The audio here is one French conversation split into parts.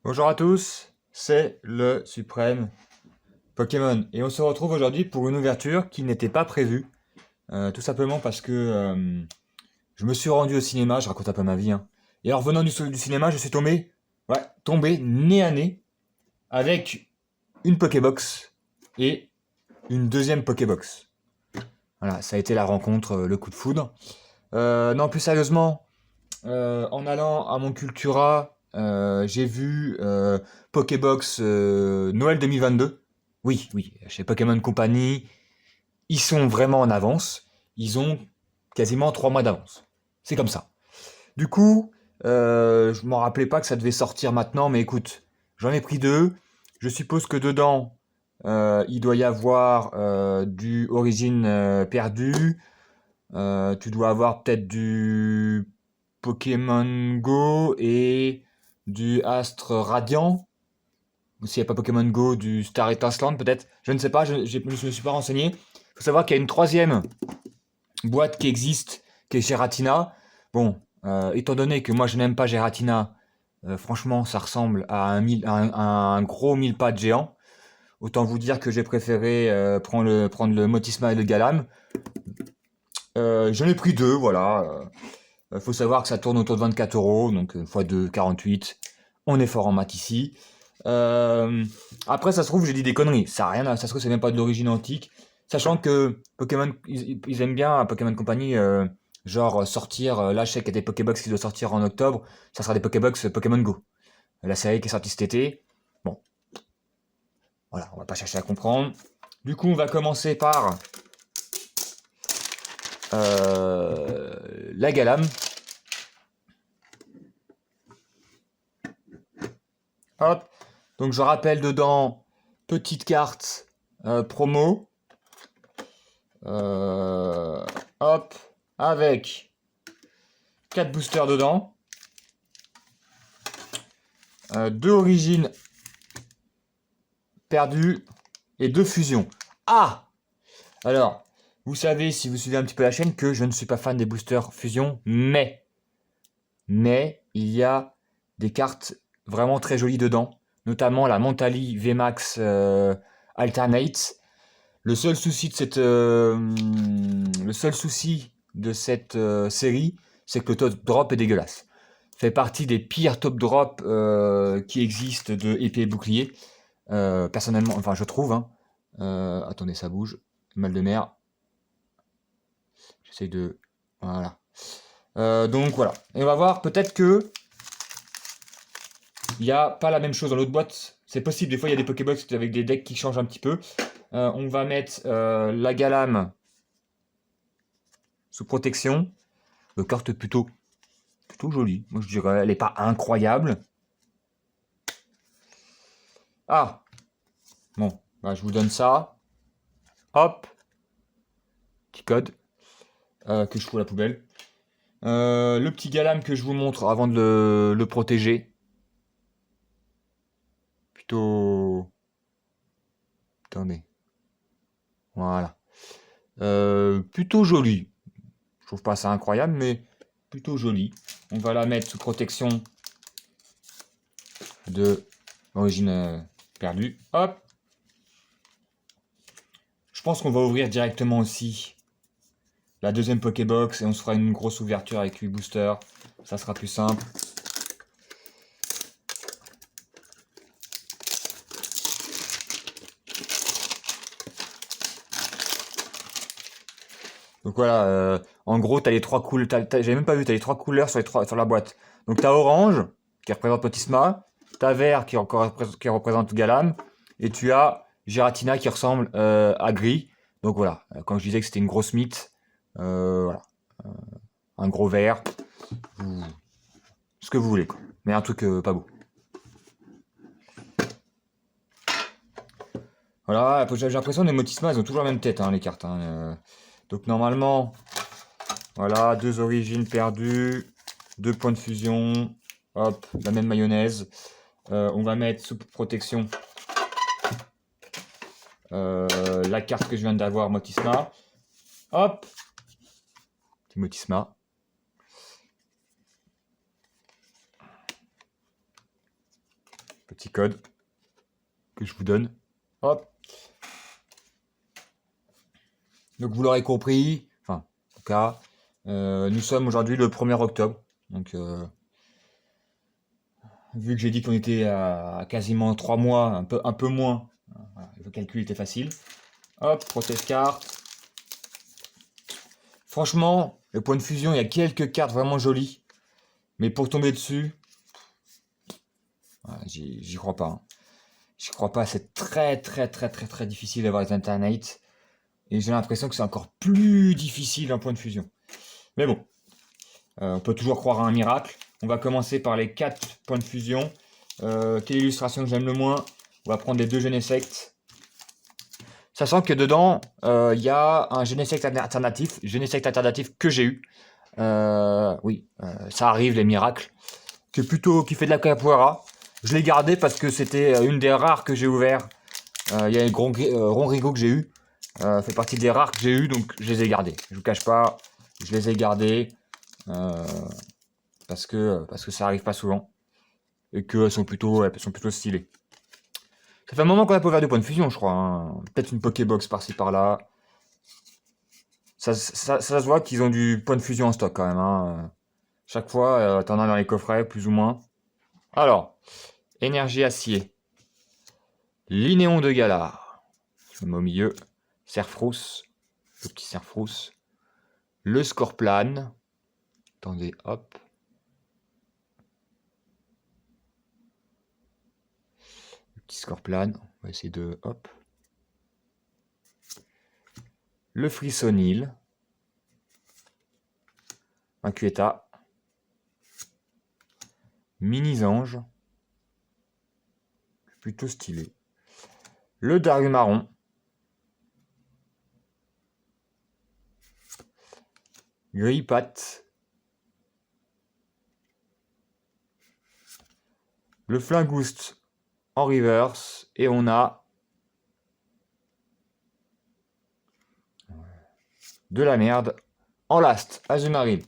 Bonjour à tous, c'est le Suprême Pokémon et on se retrouve aujourd'hui pour une ouverture qui n'était pas prévue, tout simplement parce que je me suis rendu au cinéma, je raconte un peu ma vie, hein. Et en revenant du cinéma, je suis tombé nez à nez avec une Pokébox et une deuxième Pokébox. Voilà, ça a été la rencontre, le coup de foudre. Non, plus sérieusement, en allant à mon Cultura, j'ai vu Pokébox Noël 2022. Oui, oui, chez Pokémon Company, ils sont vraiment en avance. Ils ont quasiment 3 mois d'avance. C'est comme ça. Du coup, je m'en rappelais pas que ça devait sortir maintenant, mais écoute, j'en ai pris deux. Je suppose que dedans, il doit y avoir du Origine perdu. Tu dois avoir peut-être du Pokémon Go et du Astre Radiant. Ou s'il n'y a pas Pokémon Go, du Star Étincelante peut-être. Je ne sais pas, je ne me suis pas renseigné. Il faut savoir qu'il y a une troisième boîte qui existe, qui est Giratina. Bon, étant donné que moi je n'aime pas Giratina, franchement ça ressemble à un gros mille pattes géant. Autant vous dire que j'ai préféré prendre le Motisma et le Galam. J'en ai pris deux, voilà. Faut savoir que ça tourne autour de 24 euros, donc x2, 48. On est fort en maths ici. Euh, Après, ça se trouve, j'ai dit des conneries. Ça a rien, ça se trouve, c'est même pas de l'origine antique. Sachant que Pokémon, ils aiment bien, Pokémon Company, genre sortir, là je sais qu'il y a des Pokébox qui doivent sortir en octobre, ça sera des Pokébox Pokémon Go. La série qui est sortie cet été. Bon, voilà, on va pas chercher à comprendre. Du coup, on va commencer par la Galam. Hop. Donc je rappelle dedans, petite carte promo. Euh, Hop. Avec 4 boosters dedans. 2 origines perdues et 2 fusions. Ah! Alors, vous savez, si vous suivez un petit peu la chaîne, que je ne suis pas fan des boosters fusion, mais il y a des cartes vraiment très jolies dedans, notamment la Mentali VMAX Alternate. Le seul souci de cette série, c'est que le top drop est dégueulasse. Fait partie des pires top drop qui existent de épée et bouclier. Personnellement, enfin je trouve. Hein. Attendez, ça bouge. Mal de mer. J'essaye de. Voilà. Donc voilà. Et on va voir peut-être que il n'y a pas la même chose dans l'autre boîte. C'est possible, des fois il y a des Pokébox avec des decks qui changent un petit peu. On va mettre la Galam sous protection. Carte plutôt jolie. Moi je dirais, elle n'est pas incroyable. Ah, bon, bah, je vous donne ça. Hop, petit code que je fous à la poubelle. Le petit Galam que je vous montre avant de le protéger. Plutôt. Attendez. Voilà. Plutôt joli. Je trouve pas ça incroyable, mais plutôt joli. On va la mettre sous protection de l'origine perdue. Hop. Je pense qu'on va ouvrir directement aussi la deuxième Pokébox et on se fera une grosse ouverture avec 8 boosters. Ça sera plus simple. Donc voilà, en gros, t'as les trois couleurs. J'avais même pas vu, t'as les trois couleurs sur la boîte. Donc t'as orange, qui représente Potisma, t'as vert, qui représente Galam, et tu as Giratina qui ressemble à gris. Donc voilà, quand je disais que c'était une grosse mythe, voilà, un gros vert, ce que vous voulez, quoi. Mais un truc pas beau. Voilà, j'ai l'impression que les Motisma, elles ont toujours la même tête, hein, les cartes. Hein, donc normalement, voilà, deux origines perdues, deux points de fusion, hop, la même mayonnaise. On va mettre sous protection la carte que je viens d'avoir, Motisma. Hop, petit Motisma. petit code que je vous donne. Hop. Donc vous l'aurez compris, enfin, en tout cas, nous sommes aujourd'hui le 1er octobre. Donc, vu que j'ai dit qu'on était à quasiment 3 mois, un peu moins, voilà, le calcul était facile. Hop, protest carte. Franchement, le point de fusion, il y a quelques cartes vraiment jolies. Mais pour tomber dessus, voilà, j'y crois pas. Hein. J'y crois pas, c'est très difficile d'avoir les Internet. Et j'ai l'impression que c'est encore plus difficile un point de fusion. Mais bon, on peut toujours croire à un miracle. On va commencer par les 4 points de fusion. Quelle illustration que j'aime le moins? On va prendre les 2 Genesect. Sachant que dedans, il y a un Genesect alternatif que j'ai eu. Oui, ça arrive, les miracles. Qui fait de la capoeira. Je l'ai gardé parce que c'était une des rares que j'ai ouvert. Il y a Ronrigo que j'ai eu. Fait partie des rares que j'ai eu, donc je les ai gardés. Je vous cache pas, je les ai gardés parce que ça arrive pas souvent et qu'elles sont plutôt stylées. Ça fait un moment qu'on a pas ouvert de points de fusion, je crois. Hein. Peut-être une Pokébox par-ci par-là. Ça se voit qu'ils ont du point de fusion en stock quand même. Hein. Chaque fois, t'en as dans les coffrets, plus ou moins. Alors, énergie acier. Linéon de Galar. Je le mets au milieu. Serfrousse. Le petit Serfrousse. Le Scorplan. Attendez, hop. Le petit Scorplan. On va essayer de... Hop. Le Frissonil. Inquieta. Mini-Ange. Plutôt stylé. Le Darumarion. Grippat. Le Flingouste en reverse. Et on a de la merde en last. Azumarill.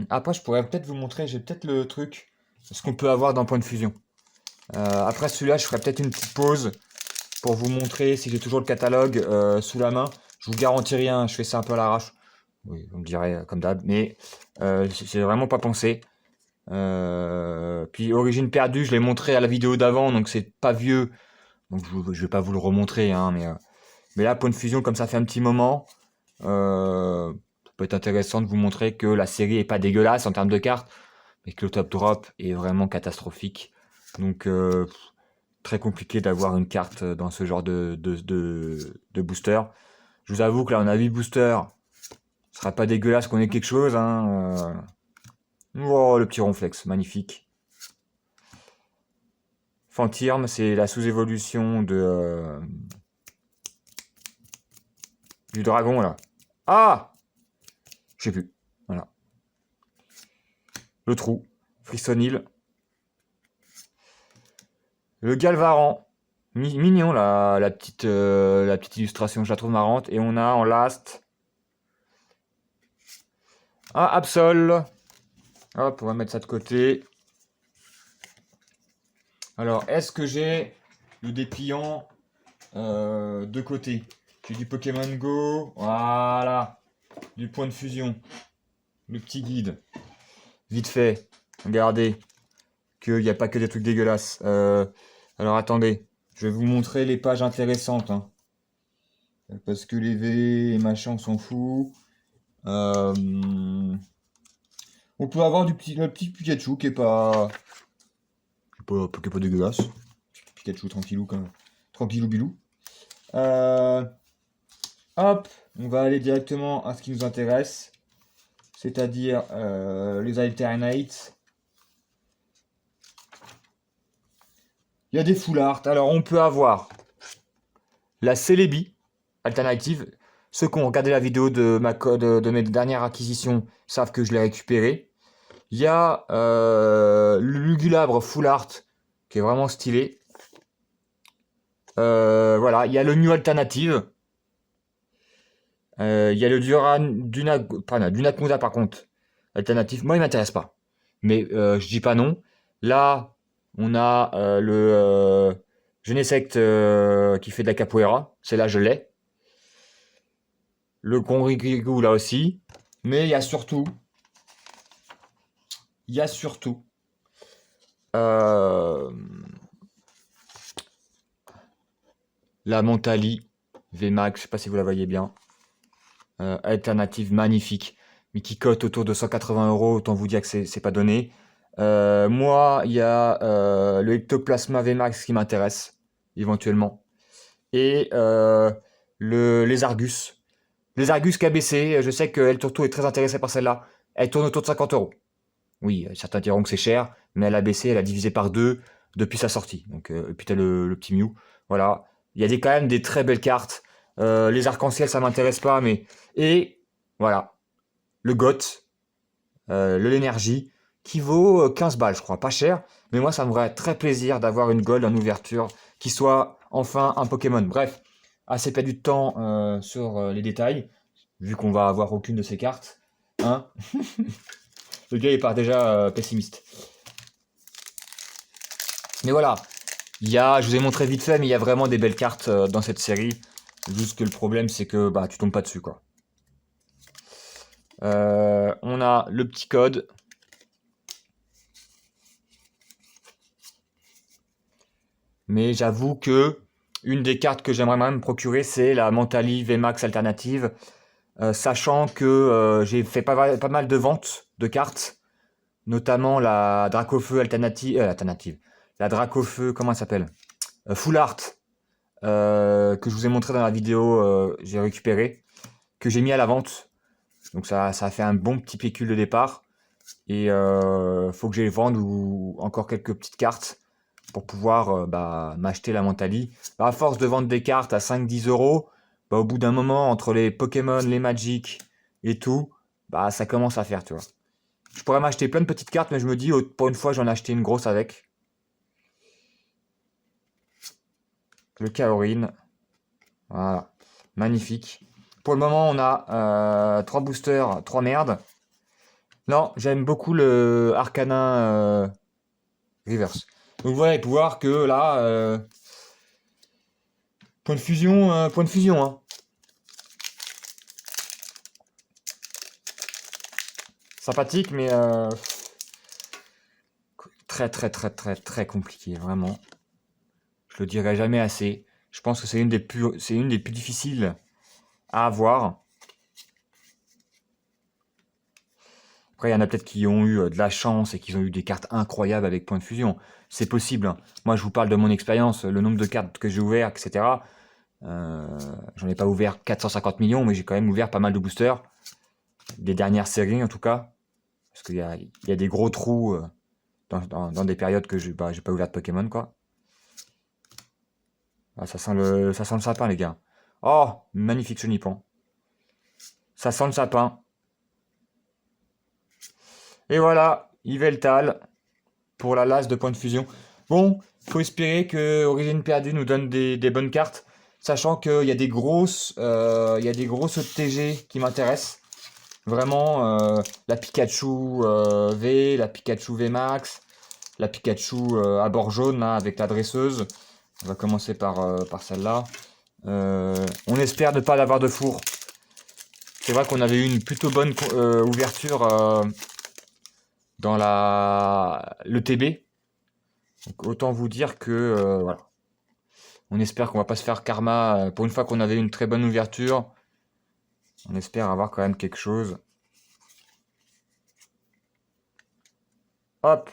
Après, je pourrais peut-être vous montrer, j'ai peut-être le truc, ce qu'on peut avoir dans point de fusion. Après celui-là, je ferai peut-être une petite pause pour vous montrer si j'ai toujours le catalogue sous la main. Je vous garantis rien, je fais ça un peu à l'arrache. Oui, vous me direz comme d'hab, mais j'ai vraiment pas pensé. Puis Origine perdue, je l'ai montré à la vidéo d'avant, donc c'est pas vieux. Donc je vais pas vous le remontrer, hein, mais là, point de fusion, comme ça fait un petit moment, ça peut être intéressant de vous montrer que la série est pas dégueulasse en termes de cartes, mais que le top drop est vraiment catastrophique. Donc très compliqué d'avoir une carte dans ce genre de booster. Je vous avoue que là on a 8 boosters. Ce sera pas dégueulasse qu'on ait quelque chose. Hein. Oh, le petit Ronflex, magnifique. Fantirm, c'est la sous-évolution du dragon là. Ah! Je sais plus. Voilà. Le trou. Frissonil. Le Galvaran. Mignon la petite illustration, je la trouve marrante. Et on a en last un Absol. Hop, on va mettre ça de côté. Alors, est-ce que j'ai le dépliant de côté? J'ai du Pokémon Go. Voilà. Du point de fusion. Le petit guide. Vite fait. Regardez. Qu'il n'y a pas que des trucs dégueulasses. Alors, attendez. Je vais vous montrer les pages intéressantes. Hein. Parce que les V et machin, on s'en fout. On peut avoir le petit Pikachu qui est pas dégueulasse. Pikachu tranquillou quand même. Tranquillou bilou. Hop, on va aller directement à ce qui nous intéresse. C'est-à-dire les alternates. Il y a des full art. Alors on peut avoir la Celebi alternative. Ceux qui ont regardé la vidéo de mes dernières acquisitions savent que je l'ai récupéré. Il y a le Lugulabre full art qui est vraiment stylé. Voilà, il y a le New Alternative. Il y a le Dunaconda par contre. Alternative. Moi, il m'intéresse pas. Mais je dis pas non. Là, on a Genesect qui fait de la capoeira. Celle-là, je l'ai. Le Conrigigou, là aussi. Mais il y a surtout euh, la Montali VMAX, je sais pas si vous la voyez bien. Alternative magnifique, mais qui cote autour de 180 euros, autant vous dire que c'est pas donné. Moi, il y a le Ectoplasma VMAX qui m'intéresse, éventuellement. Et les Argus. Les Argus KBC, je sais que El Turto est très intéressé par celle-là. Elle tourne autour de 50 euros. Oui, certains diront que c'est cher, mais elle a baissé, elle a divisé par deux depuis sa sortie. Donc, et puis t'as le petit Mew. Voilà. Il y a quand même des très belles cartes. Les arcs-en-ciel, ça m'intéresse pas, mais. Et voilà. Le GOT, le l'énergie, qui vaut 15 balles, je crois. Pas cher, mais moi, ça me ferait très plaisir d'avoir une gold en ouverture qui soit enfin un Pokémon. Bref, assez perdu de temps sur les détails, vu qu'on va avoir aucune de ces cartes. Hein. Le gars, il part déjà pessimiste. Mais voilà, je vous ai montré vite fait, mais il y a vraiment des belles cartes dans cette série. Juste que le problème, c'est que bah, tu tombes pas dessus, quoi. On a le petit code. Mais j'avoue que une des cartes que j'aimerais même me procurer, c'est la Mentali VMAX alternative. Sachant que j'ai fait pas mal de ventes de cartes, notamment la Dracofeu alternative. La Dracofeu, comment elle s'appelle? Full Art, que je vous ai montré dans la vidéo, j'ai récupéré, que j'ai mis à la vente. Donc ça a fait un bon petit pécule de départ. Et faut que j'aille vendre ou encore quelques petites cartes pour pouvoir m'acheter la Mentali. Bah, à force de vendre des cartes à 5-10 euros, bah, au bout d'un moment, entre les Pokémon, les Magic et tout, bah, ça commence à faire, tu vois. Je pourrais m'acheter plein de petites cartes, mais je me dis, pour une fois, j'en ai acheté une grosse avec. Le Kaorin. Voilà. Magnifique. Pour le moment, on a 3 boosters, 3 merdes. Non, j'aime beaucoup le Arcanin Reverse. Donc voilà, et pour voir que là, point de fusion, hein. Sympathique, mais très très très très très compliqué, vraiment. Je le dirai jamais assez. Je pense que c'est une des plus difficiles à avoir. Après, il y en a peut-être qui ont eu de la chance et qui ont eu des cartes incroyables avec point de fusion. C'est possible, hein. Moi, je vous parle de mon expérience, le nombre de cartes que j'ai ouvert, etc. J'en ai pas ouvert 450 millions, mais j'ai quand même ouvert pas mal de boosters. Des dernières séries, en tout cas. Parce qu'il y a des gros trous dans des périodes que j'ai pas ouvert de Pokémon, quoi. Ah, ça sent le sapin, les gars. Oh, magnifique Chenipan. Ça sent le sapin. Et voilà, Yveltal pour la lasse de point de fusion. Bon, faut espérer que Origine Perdue nous donne des bonnes cartes, sachant qu'il y a des grosses, TG qui m'intéressent. Vraiment, la Pikachu V, la Pikachu V Max, la Pikachu à bord jaune là, avec la dresseuse. On va commencer par celle-là. On espère ne pas l'avoir de four. C'est vrai qu'on avait eu une plutôt bonne ouverture dans le TB. Donc autant vous dire que voilà. On espère qu'on va pas se faire karma. Pour une fois qu'on avait une très bonne ouverture, on espère avoir quand même quelque chose. Hop,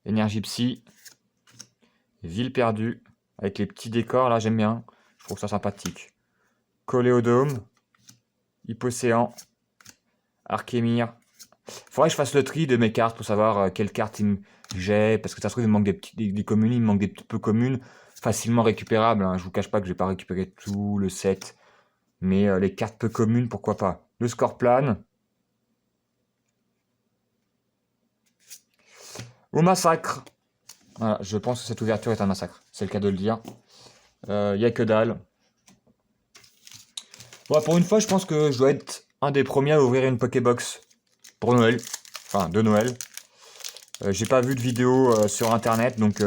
énergie psy, ville perdue, avec les petits décors là, j'aime bien. Je trouve ça sympathique. Coléodome, Hypocéan, Archémir. Faudrait que je fasse le tri de mes cartes pour savoir quelles cartes j'ai, parce que ça se trouve il me manque des communes, il me manque des peu communes facilement récupérables, hein. Je vous cache pas que je vais pas récupérer tout le set, mais les cartes peu communes, pourquoi pas. Le Scorpion. Au massacre. Voilà, je pense que cette ouverture est un massacre, c'est le cas de le dire. Y a que dalle. Bon, pour une fois, je pense que je dois être un des premiers à ouvrir une Pokébox pour Noël. Enfin, de Noël. J'ai pas vu de vidéo sur internet, donc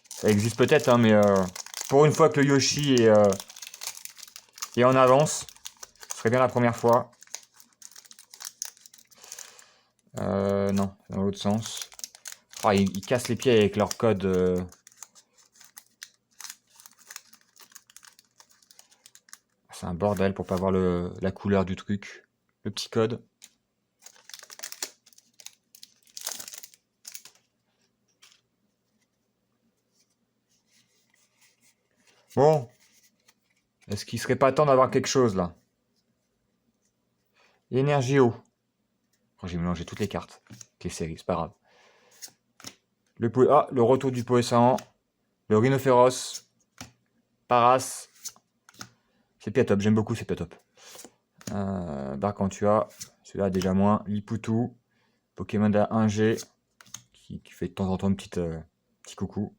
ça existe peut-être, hein, mais pour une fois que le Yoshi est en avance, ce serait bien la première fois. Non, dans l'autre sens. Oh, ils cassent les pieds avec leur code. C'est un bordel pour pas voir la couleur du truc. Le petit code. Bon. Est-ce qu'il serait pas temps d'avoir quelque chose là? Énergie eau. Oh, j'ai mélangé toutes les cartes. Ok, c'est pas grave. Le retour du Poessan. Le Rhinophéros. Paras. C'est Piatop, j'aime beaucoup ces Piatop. Barcantua. Celui-là déjà moins. Lipoutou. Pokémon A1G. Qui fait de temps en temps un petit coucou.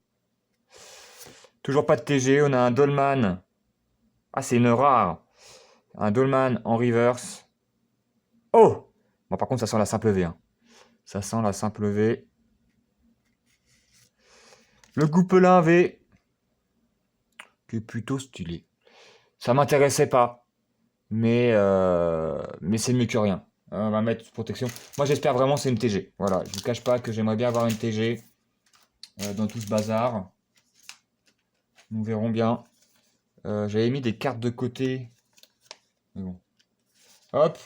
Toujours pas de TG. On a un Dolman. Ah, c'est une rare. Un Dolman en reverse. Oh! Bon, par contre, ça sent la simple V. Hein. Ça sent la simple V. Le Goupelin V. Qui est plutôt stylé. Ça m'intéressait pas. Mais c'est mieux que rien. On va mettre protection. Moi, j'espère vraiment que c'est une TG. Voilà. Je vous cache pas que j'aimerais bien avoir une TG dans tout ce bazar. Nous verrons bien. J'avais mis des cartes de côté. Mais bon. Hop.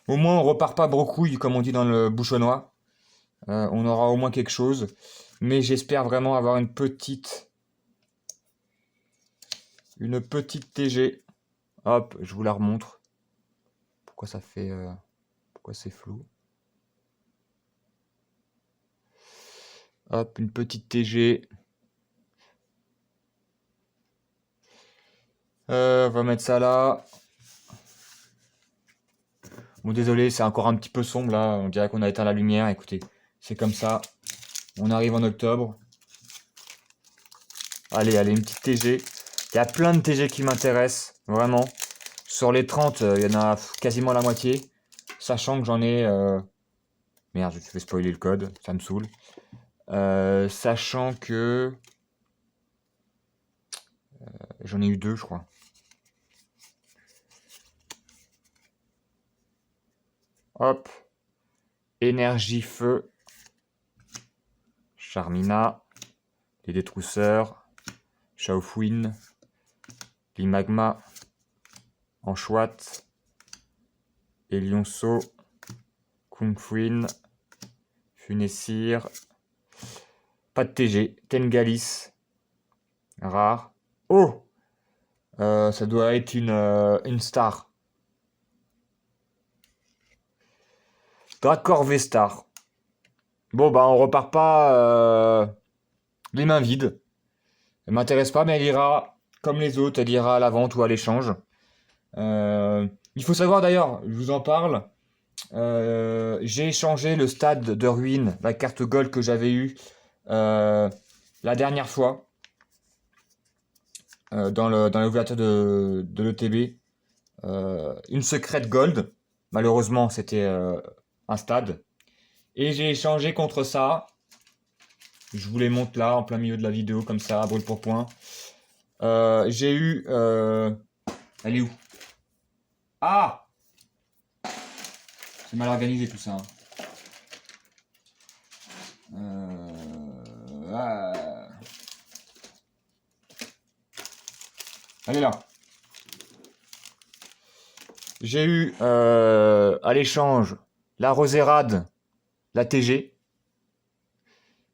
Au moins, on repart pas brocouille, comme on dit dans le bouchonnois. On aura au moins quelque chose. Mais j'espère vraiment avoir une petite TG. Hop, je vous la remontre. Pourquoi ça fait... pourquoi c'est flou? Hop, une petite TG. On va mettre ça là. Bon, désolé, c'est encore un petit peu sombre là. On dirait qu'on a éteint la lumière. Écoutez, c'est comme ça. On arrive en octobre. Allez, une petite TG. Il y a plein de TG qui m'intéressent, vraiment. Sur les 30, il y en a quasiment la moitié. Sachant que j'en ai... Merde, je vais spoiler le code, ça me saoule. Sachant que... j'en ai eu 2, je crois. Hop. Énergie feu. Charmina. Les détrousseurs. Shaofouine. Limagma. Anchouat. Elionceau. Kungfuin. Funessir. Pas de TG. Tengalis. Rare. Oh! Ça doit être une star. Dracor V-Star. Bon, bah, on repart pas les mains vides. Elle m'intéresse pas, mais elle ira comme les autres. Elle ira à la vente ou à l'échange. Il faut savoir d'ailleurs, je vous en parle. J'ai échangé le stade de ruine, la carte gold que j'avais eue la dernière fois dans l'ouverture de l'ETB. Une secrète gold. Malheureusement, c'était un stade. Et j'ai échangé contre ça. Je vous les montre là, en plein milieu de la vidéo, comme ça, à brûle pour point. J'ai eu... elle est où? Ah! C'est mal organisé tout ça. Elle est là. J'ai eu à l'échange la Rosérade, la TG,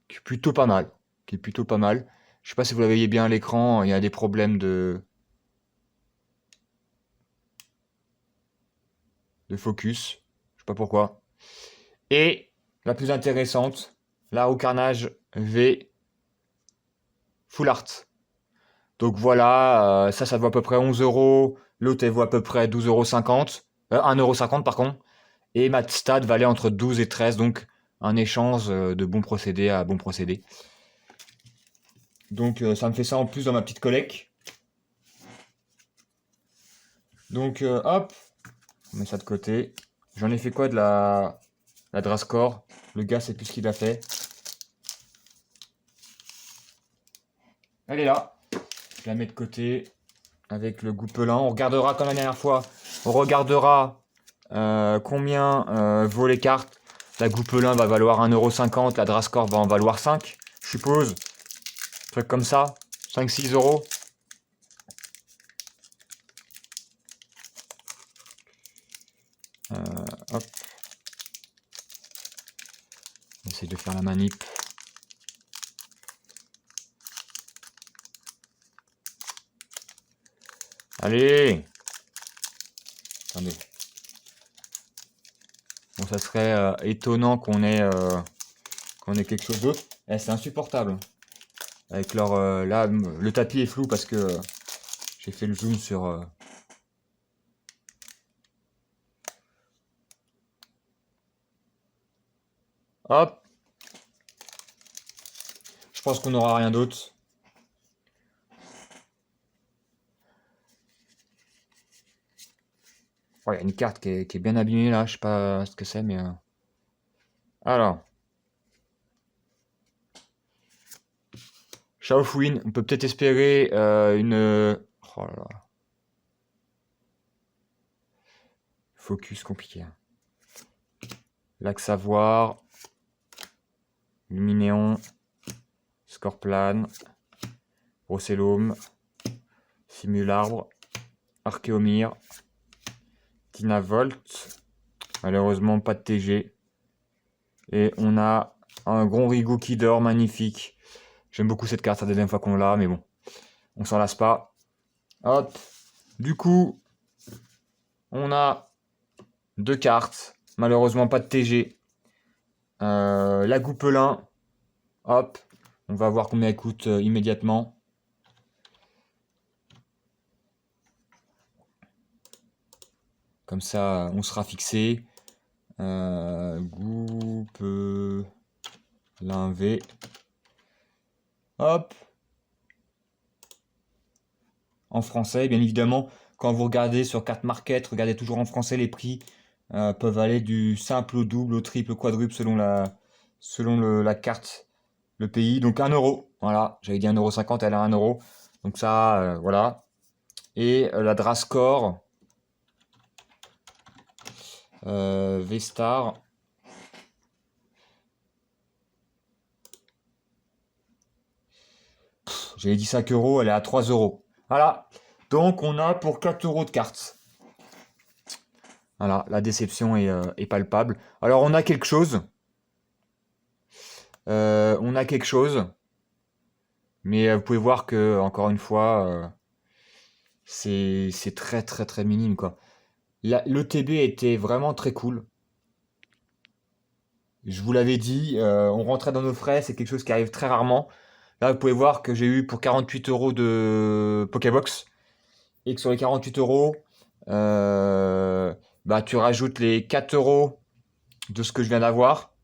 qui est plutôt pas mal. Je sais pas si vous la voyez bien à l'écran, il y a des problèmes de focus. Je sais pas pourquoi. Et la plus intéressante, la Roue Carnage V Full Art. Donc voilà, ça vaut à peu près 11 euros. L'autre, elle vaut à peu près 12,50 €. 1,50 € par contre. Et ma stade valait entre 12 et 13, donc un échange de bon procédé à bon procédé. Donc ça me fait ça en plus dans ma petite collecte. Donc hop, On met ça de côté. J'en ai fait quoi de la Drascore? Le gars sait plus ce qu'il a fait. Elle est là. Je la mets de côté avec le goupelin. On regardera comme la dernière fois. On regardera combien vaut les cartes. La goupelin va valoir 1,50 €. La Drascore va en valoir 5, je suppose. Un truc comme ça. 5-6 euros. Hop. On essaye de faire la manip. Allez! Attendez. Bon, ça serait étonnant qu'on ait quelque chose d'autre. Eh, c'est insupportable. Avec leur là, le tapis est flou parce que j'ai fait le zoom sur. Hop. Je pense qu'on n'aura rien d'autre. Il y a une carte qui est bien abîmée là, je sais pas ce que c'est, mais. Alors. Shaofwin, on peut peut-être espérer une. Oh là là. Focus compliqué. Lac Savoir. Luminéon. Scorplane. Rossellum. Simularbre. Archéomir. Volt. Malheureusement pas de TG. Et on a un Gronrigu qui dort, magnifique. J'aime beaucoup cette carte, c'est la deuxième fois qu'on l'a, mais bon. On s'en lasse pas. Hop. Du coup, on a 2 cartes. Malheureusement pas de TG. La Goupelin. Hop. On va voir combien elle coûte immédiatement. Comme ça, on sera fixé. Goupelin V. Hop. En français, bien évidemment. Quand vous regardez sur Carte Market, regardez toujours en français, les prix peuvent aller du simple au double, au triple, au quadruple selon la carte, le pays. Donc 1 €. Voilà, j'avais dit 1,50 €, elle a 1 €. Donc ça, voilà. Et la Drascore V-Star. J'avais dit 5 €, elle est à 3 €. Voilà. Donc on a pour 4 € de cartes. Voilà, la déception est palpable. Alors on a quelque chose. Mais vous pouvez voir que, encore une fois, c'est très très très minime quoi. Le TB était vraiment très cool. Je vous l'avais dit, on rentrait dans nos frais, c'est quelque chose qui arrive très rarement. Là, vous pouvez voir que j'ai eu pour 48 € de Pokébox. Et que sur les 48 €, bah, tu rajoutes les 4 € de ce que je viens d'avoir.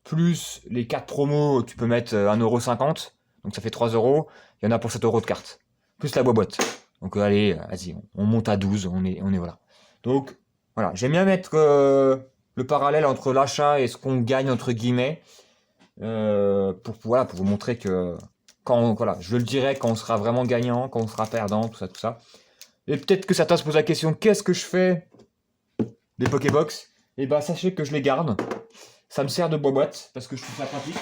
Plus les 4 promos, tu peux mettre 1,50 €. Donc ça fait 3 €. Il y en a pour 7 € de cartes. Plus la boîte. Donc allez, vas-y, on monte à 12. On est voilà. Donc voilà, j'aime bien mettre le parallèle entre l'achat et ce qu'on gagne entre guillemets. Pour vous montrer que voilà, je le dirai quand on sera vraiment gagnant, quand on sera perdant, tout ça. Et peut-être que certains se posent la question, qu'est-ce que je fais des Pokébox? Et bah sachez que je les garde. Ça me sert de boîte parce que je trouve ça pratique.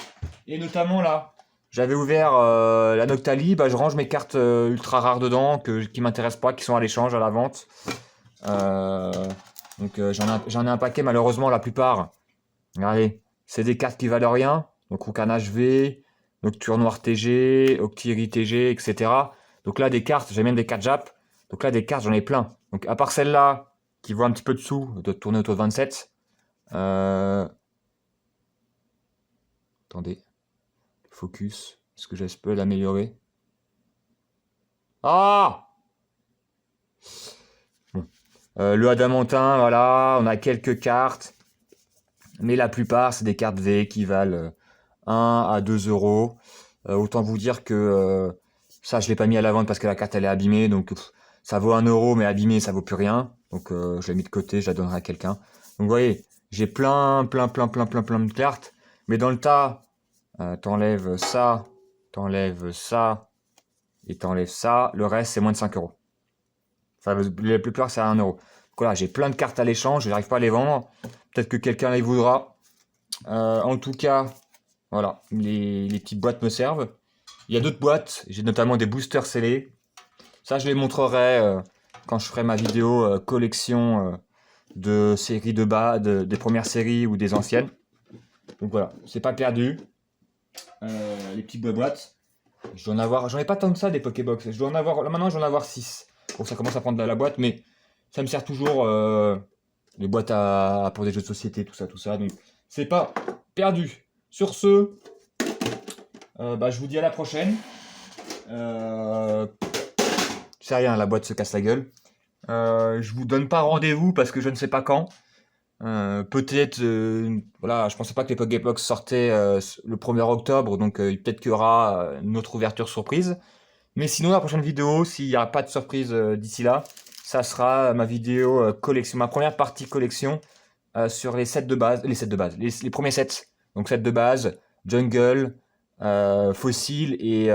Et notamment là, j'avais ouvert la Noctali, bah je range mes cartes ultra rares dedans, qui m'intéressent pas, qui sont à l'échange, à la vente. Donc j'en ai un paquet, malheureusement la plupart. Regardez, c'est des cartes qui valent rien. Donc Roucanage V, Nocturne Noir TG, Octiri TG, etc. Donc là des cartes, j'aime bien des cartes Jap. Donc là des cartes j'en ai plein. Donc à part celle-là, qui vaut un petit peu de sous, de tourner autour de 27. Attendez. Focus. Est-ce que je peux l'améliorer? Ah! Bon. Le Adamantin, voilà, on a quelques cartes. Mais la plupart, c'est des cartes V qui valent 1 à 2 €. Autant vous dire que ça, je l'ai pas mis à la vente parce que la carte, elle est abîmée. Donc, ça vaut 1 €, mais abîmé, ça vaut plus rien. Donc je l'ai mis de côté, je la donnerai à quelqu'un. Donc vous voyez, j'ai plein de cartes. Mais dans le tas, t'enlèves ça et t'enlèves ça. Le reste, c'est moins de 5 euros. Enfin, la plupart, c'est à 1 euro. Donc voilà, j'ai plein de cartes à l'échange, je n'arrive pas à les vendre. Peut-être que quelqu'un les voudra. En tout cas, voilà, les petites boîtes me servent. Il y a d'autres boîtes, j'ai notamment des boosters scellés. Ça, je les montrerai quand je ferai ma vidéo collection de séries de bas, des premières séries ou des anciennes. Donc voilà, c'est pas perdu. Les petites boîtes. J'en ai pas tant que ça des Pokébox. Je dois en avoir, là maintenant, j'en ai avoir 6. Bon, ça commence à prendre de la boîte, mais ça me sert toujours les boîtes pour des jeux de société, tout ça. Donc, c'est pas perdu. Sur ce, je vous dis à la prochaine. C'est rien, la boîte se casse la gueule. Je vous donne pas rendez-vous parce que je ne sais pas quand. Peut-être, voilà, je pensais pas que les Pokébox sortaient le 1er octobre, donc peut-être qu'il y aura une autre ouverture surprise. Mais sinon, la prochaine vidéo, s'il n'y a pas de surprise d'ici là, ça sera ma vidéo collection, ma première partie collection sur les sets de base, les premiers sets. Donc sets de base, Jungle, Fossil et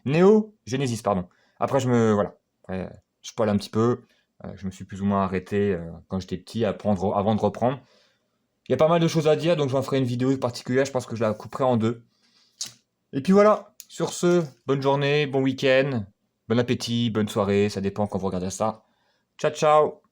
Neo Genesis, pardon. Après, voilà. Après, je spoil un petit peu. Je me suis plus ou moins arrêté quand j'étais petit avant de reprendre. Il y a pas mal de choses à dire, donc j'en ferai une vidéo particulière. Je pense que je la couperai en deux. Et puis voilà. Sur ce, bonne journée, bon week-end, bon appétit, bonne soirée. Ça dépend quand vous regardez ça. Ciao, ciao!